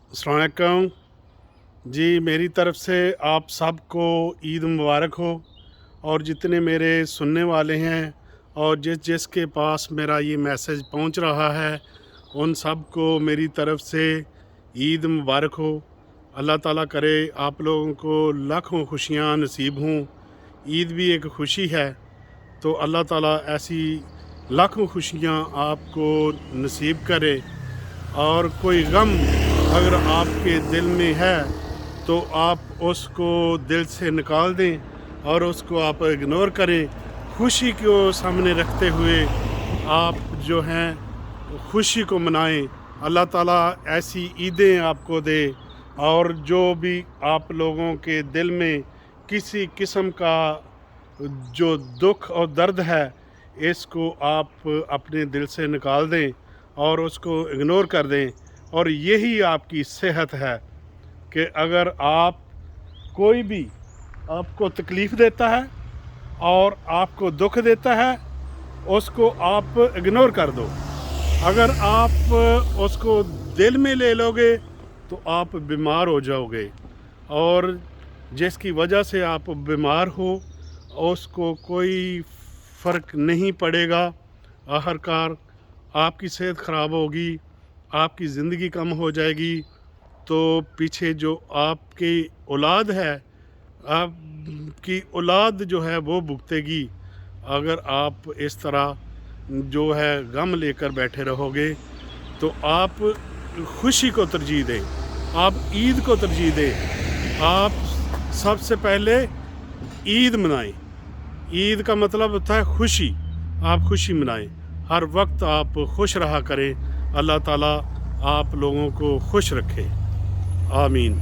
अस्सलाम वालेकुम जी। मेरी तरफ़ से आप सबको ईद मुबारक हो। और जितने मेरे सुनने वाले हैं और जिसके पास मेरा ये मैसेज पहुंच रहा है, उन सबको मेरी तरफ़ से ईद मुबारक हो। अल्लाह ताला करे आप लोगों को लाखों खुशियां नसीब हों। ईद भी एक खुशी है, तो अल्लाह ताला ऐसी लाखों खुशियां आपको नसीब करे। और कोई गम अगर आपके दिल में है तो आप उसको दिल से निकाल दें और उसको आप इग्नोर करें। खुशी को सामने रखते हुए आप जो हैं खुशी को मनाएं। अल्लाह ताला ऐसी ईदें आपको दे, और जो भी आप लोगों के दिल में किसी किस्म का जो दुख और दर्द है, इसको आप अपने दिल से निकाल दें और उसको इग्नोर कर दें। और यही आपकी सेहत है कि अगर आप कोई भी आपको तकलीफ़ देता है और आपको दुख देता है, उसको आप इग्नोर कर दो। अगर आप उसको दिल में ले लोगे तो आप बीमार हो जाओगे, और जिसकी वजह से आप बीमार हो उसको कोई फ़र्क नहीं पड़ेगा। आखिरकार आपकी सेहत ख़राब होगी, आपकी ज़िंदगी कम हो जाएगी, तो पीछे जो आपकी औलाद है, आपकी औलाद जो है वो भुगतेगी। अगर आप इस तरह जो है गम लेकर बैठे रहोगे, तो आप खुशी को तरजीह दें, आप ईद को तरजीह दें। आप सबसे पहले ईद मनाएं। ईद का मतलब होता है खुशी। आप खुशी मनाएं, हर वक्त आप खुश रहा करें। अल्लाह ताला आप लोगों को खुश रखे। आमीन।